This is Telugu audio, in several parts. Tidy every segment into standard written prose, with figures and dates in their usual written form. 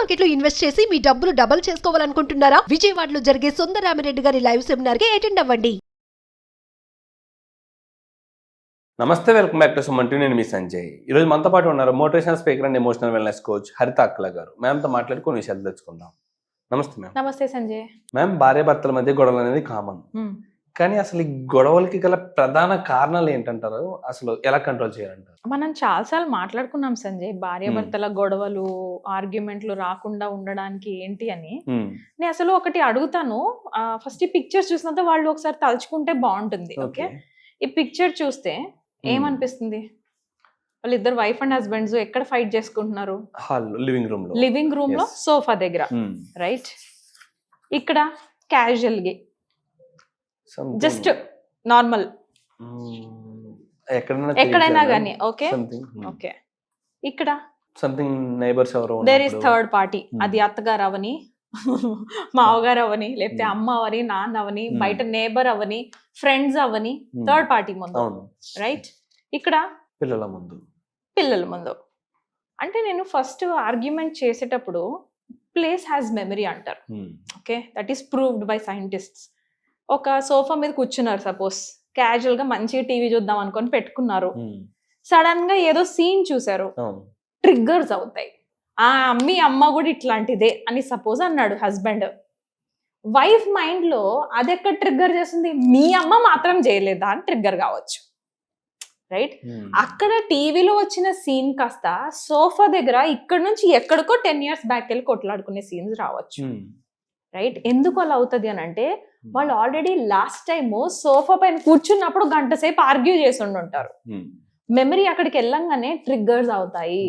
మార్కెట్ లో ఇన్వెస్ట్ చేసి మీ డబ్బులు డబుల్ చేసుకోవాలనుకుంటున్నారా? విజయవాడలో జరిగే సుందరరామిరెడ్డి గారి లైవ్ సెమినార్ కి అటెండ్ అవ్వండి. నమస్తే, welcome back to Suman TV. నేను మీ సంజయ్. ఈరోజు మనతో పాటు ఉన్నారు motivational speaker and emotional wellness coach హరిత అక్కల గారు. మ్యామ్తో మాట్లాడి కొన్ని విషయాలు తెలుసుకుందాం. నమస్తే మ్యామ్. నమస్తే సంజయ్. మ్యామ్, భార్యాభర్తల మధ్య గొడవలు అనేది కామన్, కానీ అసలు ఈ గొడవలకి గల ప్రధాన కారణాలు ఏంటంటారు? అసలు ఎలా కంట్రోల్ చేయాలంటారు? మనం చాలాసార్లు మాట్లాడుకున్నాం సంజయ్, భార్యాభర్తల గొడవలు ఆర్గ్యుమెంట్లు రాకుండా ఉండడానికి ఏంటి అని. నేను అసలు ఒకటి అడుగుతాను, ఫస్ట్ ఈ పిక్చర్స్ చూసినంత వాళ్ళు ఒకసారి తలుచుకుంటే బాగుంటుంది. ఓకే, ఈ పిక్చర్ చూస్తే ఏమనిపిస్తుంది? వాళ్ళిద్దరు వైఫ్ అండ్ హస్బెండ్స్ ఎక్కడ ఫైట్ చేసుకుంటున్నారు? లివింగ్ రూమ్ లో సోఫా దగ్గర, రైట్? ఇక్కడ క్యాజువల్ గా జస్ట్ నార్మల్ ఎక్కడైనా కానీ ఓకే ఓకే. ఇక్కడ సంథింగ్ నైబర్స్ ఎవరో దేర్ ఇస్ థర్డ్ పార్టీ, అది అత్తగారు అవని, మావగారు అవని, లేకపోతే అమ్మ అవని, నాన్న అవని, బయట నేబర్ అవని, ఫ్రెండ్స్ అవని, థర్డ్ పార్టీ ముందు, రైట్? ఇక్కడ పిల్లల ముందు. అంటే నేను ఫస్ట్ ఆర్గ్యుమెంట్ చేసేటప్పుడు ప్లేస్ హ్యాస్ మెమరీ అంటారు. Okay, that is proved by scientists. ఒక సోఫా మీద కూర్చున్నారు, సపోజ్ క్యాజువల్ గా మంచిగా టీవీ చూద్దాం అనుకొని పెట్టుకున్నారు. సడన్ గా ఏదో సీన్ చూసారు, ట్రిగ్గర్స్ అవుతాయి. మీ అమ్మ కూడా ఇట్లాంటిదే అని సపోజ్ అన్నాడు హస్బెండ్. వైఫ్ మైండ్ లో అది ఎక్కడ ట్రిగ్గర్ చేస్తుంది? మీ అమ్మ మాత్రం చేయలేదా అని ట్రిగ్గర్ కావచ్చు, రైట్? అక్కడ టీవీలో వచ్చిన సీన్ కాస్త సోఫా దగ్గర ఇక్కడ నుంచి ఎక్కడికో 10 years బ్యాక్ వెళ్ళి కొట్లాడుకునే సీన్స్ రావచ్చు, రైట్? ఎందుకు అలా అవుతుంది అని అంటే వాళ్ళు ఆల్రెడీ లాస్ట్ టైం సోఫా పైన కూర్చున్నప్పుడు గంట సేపు ఆర్గ్యూ చేసి ఉంటారు. మెమరీ అక్కడికి వెళ్ళంగానే ట్రిగ్గర్స్ అవుతాయి,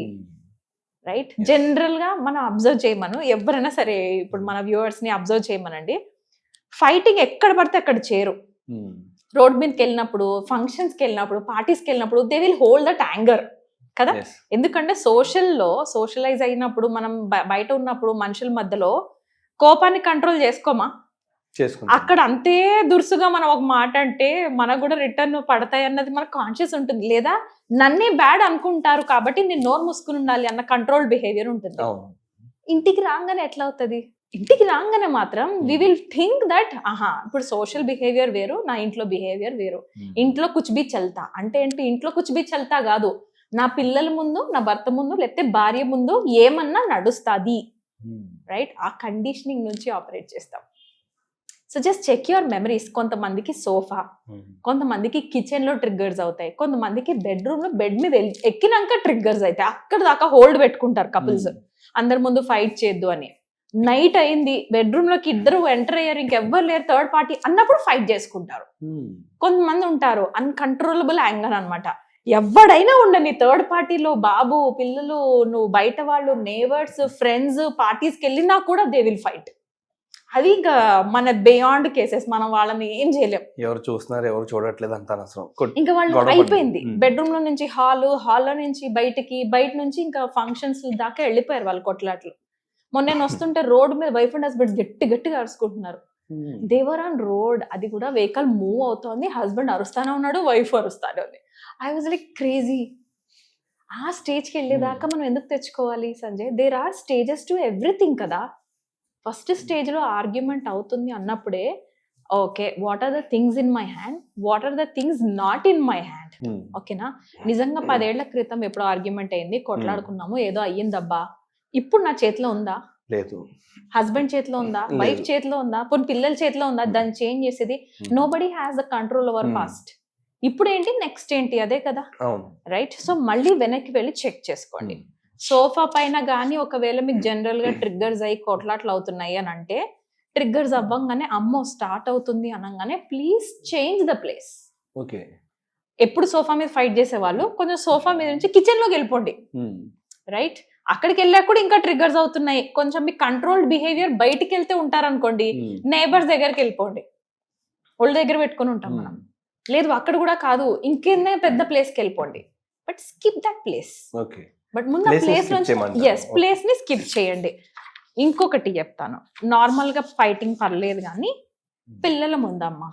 రైట్? జనరల్ గా మనం అబ్జర్వ్ చేయమను, ఎవరైనా సరే ఇప్పుడు మన వ్యూవర్స్ ని అబ్జర్వ్ చేయమనండి. ఫైటింగ్ ఎక్కడ పడితే అక్కడ చేరు. రోడ్ మీదకి వెళ్ళినప్పుడు, ఫంక్షన్స్కి వెళ్ళినప్పుడు, పార్టీస్కి వెళ్ళినప్పుడు they will hold that anger కదా. ఎందుకంటే సోషలైజ్ అయినప్పుడు, మనం బయట ఉన్నప్పుడు మనుషుల మధ్యలో కోపాన్ని కంట్రోల్ చేసుకోమా? అక్కడ అంతే దురుసుగా మనం ఒక మాట అంటే మనకు కూడా రిటర్న్ పడతాయి అన్నది మనకు కాన్షియస్ ఉంటుంది. లేదా నన్నే బ్యాడ్ అనుకుంటారు కాబట్టి నేను నోరు మూసుకుని ఉండాలి అన్న కంట్రోల్ బిహేవియర్ ఉంటుంది. ఇంటికి రాగానే ఎట్లా అవుతుంది? ఇంటికి రాగానే మాత్రం వి విల్ థింక్ దట్ ఇప్పుడు సోషల్ బిహేవియర్ వేరు, నా ఇంట్లో బిహేవియర్ వేరు. ఇంట్లో కుచ్బీ చల్తా అంటే ఏంటి? ఇంట్లో కుచ్బీ చల్తా కాదు, నా పిల్లల ముందు, నా భర్త ముందు, లేకపోతే భార్య ముందు ఏమన్నా నడుస్తుంది, రైట్? ఆ కండిషనింగ్ నుంచి ఆపరేట్ చేస్తాం. So just check your memories. కొంతమందికి సోఫా, కొంతమందికి కిచెన్ లో ట్రిగ్గర్స్ అవుతాయి, కొంతమందికి బెడ్రూమ్ లో బెడ్ మీద ఎక్కినాక ట్రిగ్గర్స్ అవుతాయి. అక్కడ దాకా హోల్డ్ పెట్టుకుంటారు కపుల్స్, అందరి ముందు ఫైట్ చేయొద్దు అని. నైట్ అయింది, బెడ్రూమ్ లోకి ఇద్దరు ఎంటర్ అయ్యారు, ఇంకెవ్వరు లేరు, థర్డ్ పార్టీ అన్నప్పుడు ఫైట్ చేసుకుంటారు. కొంతమంది ఉంటారు అన్కంట్రోలబుల్ యాంగర్ అనమాట. ఎవడైనా ఉండని థర్డ్ పార్టీలో, బాబు, పిల్లలు, నువ్వు బయట వాళ్ళు, నేబర్స్, ఫ్రెండ్స్, పార్టీస్కి వెళ్ళినా కూడా దే విల్ ఫైట్. అది ఇంకా మన బియాండ్ కేసెస్, మనం వాళ్ళని ఏం చేయలేం. ఎవరు చూస్తున్నారు, ఎవరు చూడట్లేదు అంటారు అసలు. ఇంకా వాళ్ళు అయిపోయింది. బెడ్రూమ్ లో నుంచి హాల్లో నుంచి బయటకి, బయట నుంచి ఇంకా ఫంక్షన్స్ దాకా వెళ్ళిపోయారు వాళ్ళు కొట్లాట్లు. మొన్న నేను వస్తుంటే రోడ్ మీద వైఫ్ అండ్ హస్బెండ్ గట్టిగా అరుచుకుంటున్నారు. దేవర్ ఆన్ రోడ్, అది కూడా వెహికల్ మూవ్ అవుతోంది, హస్బెండ్ అరుస్తానే ఉన్నాడు, వైఫ్ అరుస్తానే ఉంది. I was like crazy. ఆ స్టేజ్కి వెళ్ళేదాకా మనం ఎందుకు తెచ్చుకోవాలి Sanjay? There are stages to everything కదా. ఫస్ట్ స్టేజ్ లో ఆర్గ్యుమెంట్ అవుతుంది అన్నప్పుడే okay, what are the things in my hand, what are the things not in my hand. ఓకేనా? నిజంగా 10 ఏళ్ల క్రితం ఎప్పుడో ఆర్గ్యుమెంట్ అయింది, కొట్లాడుకున్నాము, ఏదో అయ్యిందబ్బా, ఇప్పుడు నా చేతిలో ఉందా? లేదు. హస్బెండ్ చేతిలో ఉందా? వైఫ్ చేతిలో ఉందా? కొన్ని పిల్లల చేతిలో ఉందా? దాన్ని చేంజ్ చేసేది nobody has the control over past. ఇప్పుడు ఏంటి, నెక్స్ట్ ఏంటి, అదే కదా, రైట్? సో మళ్ళీ వెనక్కి వెళ్ళి చెక్ చేసుకోండి. సోఫా పైన కానీ ఒకవేళ మీకు జనరల్ గా ట్రిగ్గర్స్ అయ్యి కొట్లాట్లు అవుతున్నాయి అని అంటే, ట్రిగ్గర్స్ అవ్వగానే అమ్మో స్టార్ట్ అవుతుంది అనగానే please change the place. Okay, ఎప్పుడు సోఫా మీద ఫైట్ చేసేవాళ్ళు కొంచెం సోఫా మీద నుంచి కిచెన్ లోకి వెళ్ళిపోండి, రైట్? అక్కడికి వెళ్ళాక కూడా ఇంకా ట్రిగ్గర్స్ అవుతున్నాయి, కొంచెం మీ కంట్రోల్డ్ బిహేవియర్ బయటికి వెళ్తే ఉంటారనుకోండి, నేబర్స్ దగ్గరికి వెళ్ళిపోండి. ఒళ్ళ దగ్గర పెట్టుకుని ఉంటాం మనం. లేదు అక్కడ కూడా కాదు, ఇంకేనే పెద్ద ప్లేస్కి వెళ్ళిపోండి, but skip that place. But ముందు ప్లేస్ నుంచి ప్లేస్ ని స్కిప్ చేయండి. ఇంకొకటి చెప్తాను, నార్మల్ గా ఫైటింగ్ పర్లేదు కానీ పిల్లల ముందమ్మా,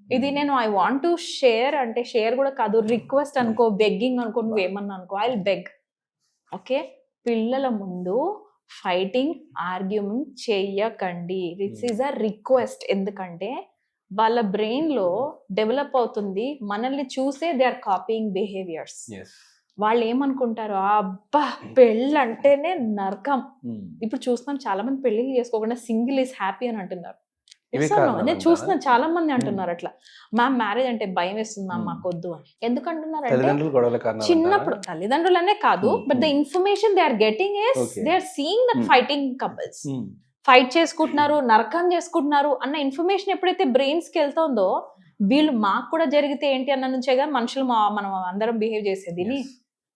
ఇది నేను ఐ వాంట్ టు షేర్, అంటే షేర్ కూడా కాదు, రిక్వెస్ట్ అనుకో, బెగ్గింగ్ అనుకో, నువ్వేమన్నా అనుకో, ఐ విల్ బెగ్. ఓకే, పిల్లల ముందు ఫైటింగ్ ఆర్గ్యుమెంట్ చెయ్యకండి. It's is a request. ఎందుకంటే వాళ్ళ బ్రెయిన్ లో డెవలప్ అవుతుంది, మనల్ని చూసే దే ఆర్ కాపీయింగ్ బిహేవియర్స్. వాళ్ళు ఏమనుకుంటారు, అబ్బా పెళ్ళి అంటేనే నరకం. ఇప్పుడు చూస్తున్నాం చాలా మంది పెళ్లి చేసుకోకుండా సింగిల్ ఈజ్ హ్యాపీ అని అంటున్నారు. నేను చూస్తున్నాను చాలా మంది అంటున్నారు అట్లా, మ్యామ్ మ్యారేజ్ అంటే భయం వేస్తుంది మ్యామ్, మాకు వద్దు అని. ఎందుకు అంటున్నారు, చిన్నప్పుడు తల్లిదండ్రులనే కాదు, but the information they are getting is they are seeing that fighting couples fight చేసుకుంటున్నారు, నరకం చేసుకుంటున్నారు అన్న ఇన్ఫర్మేషన్ ఎప్పుడైతే బ్రెయిన్స్ కి వెళ్తుందో, వీళ్ళు మాకు కూడా జరిగితే ఏంటి అన్న నుంచేగా మనుషులు మనం అందరం బిహేవ్ చేసేది.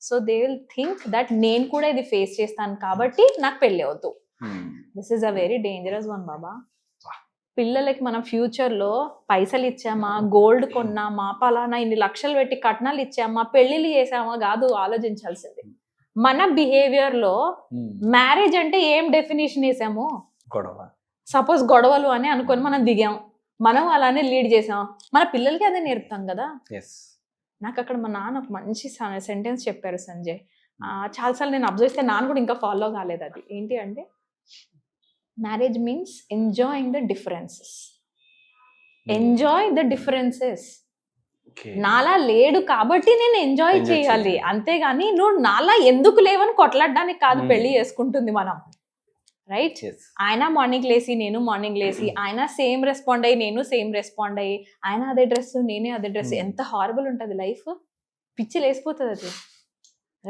So they will think that నేను కూడా ఇది ఫేస్ చేస్తాను కాబట్టి నాకు పెళ్ళి వద్దు. This is a very dangerous one బాబా. పిల్లలకి మనం ఫ్యూచర్ లో పైసలు ఇచ్చామా, గోల్డ్ కొన్నామా, పలానా ఇన్ని లక్షలు పెట్టి కట్నాలు ఇచ్చామా, పెళ్లిళ్ళు చేసామా కాదు ఆలోచించాల్సింది. మన బిహేవియర్ లో మ్యారేజ్ అంటే ఏం డెఫినేషన్ వేసాము, సపోజ్ గొడవలు అని అనుకొని మనం దిగాం, మనం అలానే లీడ్ చేసాం, మన పిల్లలకి అదే నేర్పుతాం కదా. నాకు అక్కడ మా నాన్న ఒక మంచి సెంటెన్స్ చెప్పారు సంజయ్, చాలాసార్లు నేను అబ్జర్వ్ చేస్తే నాన్న కూడా ఇంకా ఫాలో కాలేదు. అది ఏంటి అంటే, marriage means enjoying the differences. Enjoy the differences. నాలా లేడు కాబట్టి నేను ఎంజాయ్ చేయాలి, అంతేగాని నువ్వు నాలా ఎందుకు లేవని కొట్లాడడానికి కాదు పెళ్లి చేసుకుంటుంది మనం. రైట్? ఆయన మార్నింగ్ లేసి నేను మార్నింగ్ లేసి, ఆయన సేమ్ రెస్పాండ్ అయ్యి నేను సేమ్ రెస్పాండ్ అయ్యి, ఆయన అదే డ్రెస్ నేనే అదే డ్రెస్, ఎంత హారబుల్ ఉంటుంది లైఫ్, పిచ్చి లేసిపోతుంది అది.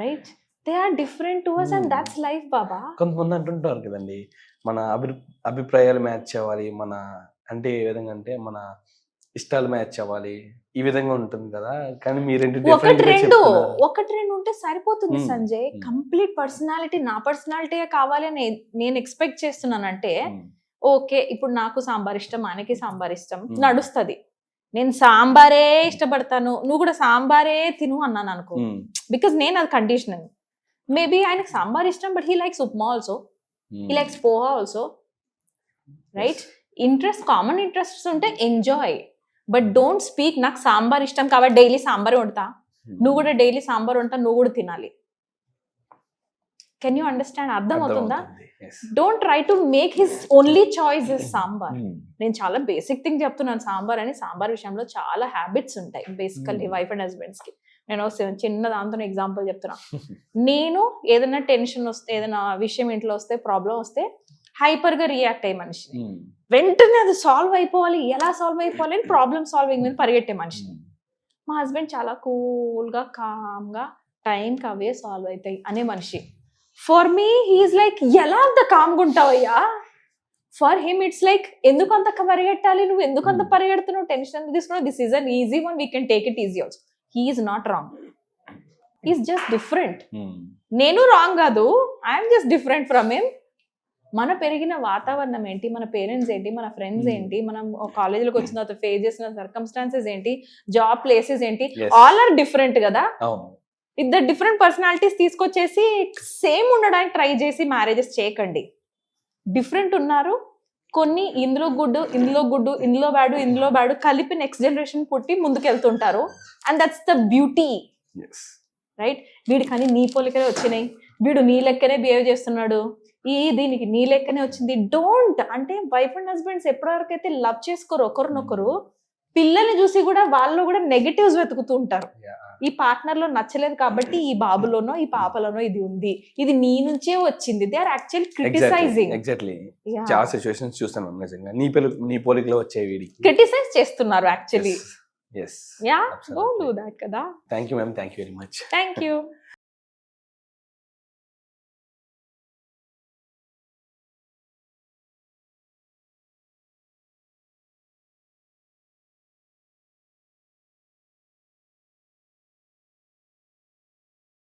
Right? They are different to us and that's life బాబా. కొంతమంది అంటుంటారు కదండి, మన అభిప్రాయాలు మ్యాచ్ అవ్వాలి, మన అంటే ఏ విధంగా అంటే మన ఇష్టాలు మ్యాచ్ అవ్వాలి, ఈ విధంగా ఉంటుంది కదా. కానీ మీరేంటి ఒకటి రెండు ఉంటే సరిపోతుంది సంజయ్. కంప్లీట్ పర్సనాలిటీ నా పర్సనాలిటీ కావాలి అని నేను ఎక్స్పెక్ట్ చేస్తున్నానంటే, ఓకే ఇప్పుడు నాకు సాంబార్ ఇష్టం, ఆయనకి సాంబార్ ఇష్టం, నడుస్తుంది. నేను సాంబారే ఇష్టపడతాను, నువ్వు కూడా సాంబారే తిను అన్నాను అనుకో, బికాస్ నేను అది కండిషనింగ్. మేబీ ఆయనకు సాంబార్ ఇష్టం, but he likes upma also, he likes poha also. Right? Interest, common interests ఉంటే ఎంజాయ్, బట్ డోంట్ స్పీక్ నాకు సాంబార్ ఇష్టం కాబట్టి డైలీ సాంబార్ వండుతా, నువ్వు కూడా డైలీ సాంబార్ వండుతా, నువ్వు కూడా తినాలి. Can you understand? అర్థం అవుతుందా? Don't try to make his only choice is sambar. నేను చాలా బేసిక్ థింగ్ చెప్తున్నాను సాంబార్ అని. సాంబార్ విషయంలో చాలా హ్యాబిట్స్ ఉంటాయి బేసికల్లీ వైఫ్ అండ్ హస్బెండ్స్ కి. నేను చిన్న దాంతో ఎగ్జాంపుల్ చెప్తున్నా. నేను ఏదైనా టెన్షన్ వస్తే, ఏదైనా విషయం ఇంట్లో వస్తే, ప్రాబ్లం వస్తే హైపర్ గా రియాక్ట్ అయ్యే మనిషి, వెంటనే అది సాల్వ్ అయిపోవాలి, ఎలా సాల్వ్ అయిపోవాలి అని ప్రాబ్లమ్ సాల్వింగ్ మీద పరిగెట్టే మనిషి. మా హస్బెండ్ చాలా కూల్ గా కామ్ గా టైంకి అవే సాల్వ్ అవుతాయి అనే మనిషి. ఫర్ మీ హీఈస్ లైక్, ఎలా అంత కామ్గా ఉంటావయ్యా? ఫర్ హిమ్ ఇట్స్ లైక్, ఎందుకు అంత పరిగెట్టాలి, నువ్వు ఎందుకు అంత పరిగెడుతున్నావు, టెన్షన్ ఎందుకు తీసుకున్నావు, this is uneasy one, we can take it easy also. He's not wrong, he's just different. నేను రాంగ్ కాదు, I'm just different from him. మన పెరిగిన వాతావరణం ఏంటి, మన పేరెంట్స్ ఏంటి, మన ఫ్రెండ్స్ ఏంటి, మనం కాలేజీలోకి వచ్చిన తర్వాత ఫేస్ చేసిన సర్కమ్స్టాన్సెస్ ఏంటి, జాబ్ ప్లేసెస్ ఏంటి, ఆల్ ఆర్ డిఫరెంట్ కదా. ఇద్దరు డిఫరెంట్ పర్సనాలిటీస్ తీసుకొచ్చేసి సేమ్ ఉండడానికి ట్రై చేసి మ్యారేజెస్ చేయకండి. డిఫరెంట్ ఉన్నారు, కొన్ని ఇందులో గుడ్, ఇందులో గుడ్, ఇందులో బ్యాడు, ఇందులో బ్యాడు కలిపి నెక్స్ట్ జనరేషన్ పుట్టి ముందుకెళ్తుంటారు. And that's the beauty. Right? వీడికని నీ పోలికనే వచ్చినాయి, వీడు నీ లెక్కనే బిహేవ్ చేస్తున్నాడు, దీనికి నీ లెక్కనే వచ్చింది. డోంట్. అంటే వైఫ్ అండ్ హస్బెండ్స్ ఎప్పటివరకు అయితే లవ్ చేసుకోరు ఒకరినొకరు, పిల్లల్ని చూసి కూడా వాళ్ళు కూడా నెగటివ్స్ వెతుకుతూ ఉంటారు. ఈ పార్ట్నర్ లో నచ్చలేదు కాబట్టి ఈ బాబులోనో ఈ పాపలోనో ఇది ఉంది, ఇది నీ నుంచే వచ్చింది. They are actually criticising. Exactly. చాలా సిచువేషన్స్ చూస్తాను నిజంగా, నీ పోలికలో వచ్చే వీడికి క్రిటిసైజ్ చేస్తున్నారు actually. yes yeah, don't do that కదా. thank you ma'am, thank you very much. Thank you.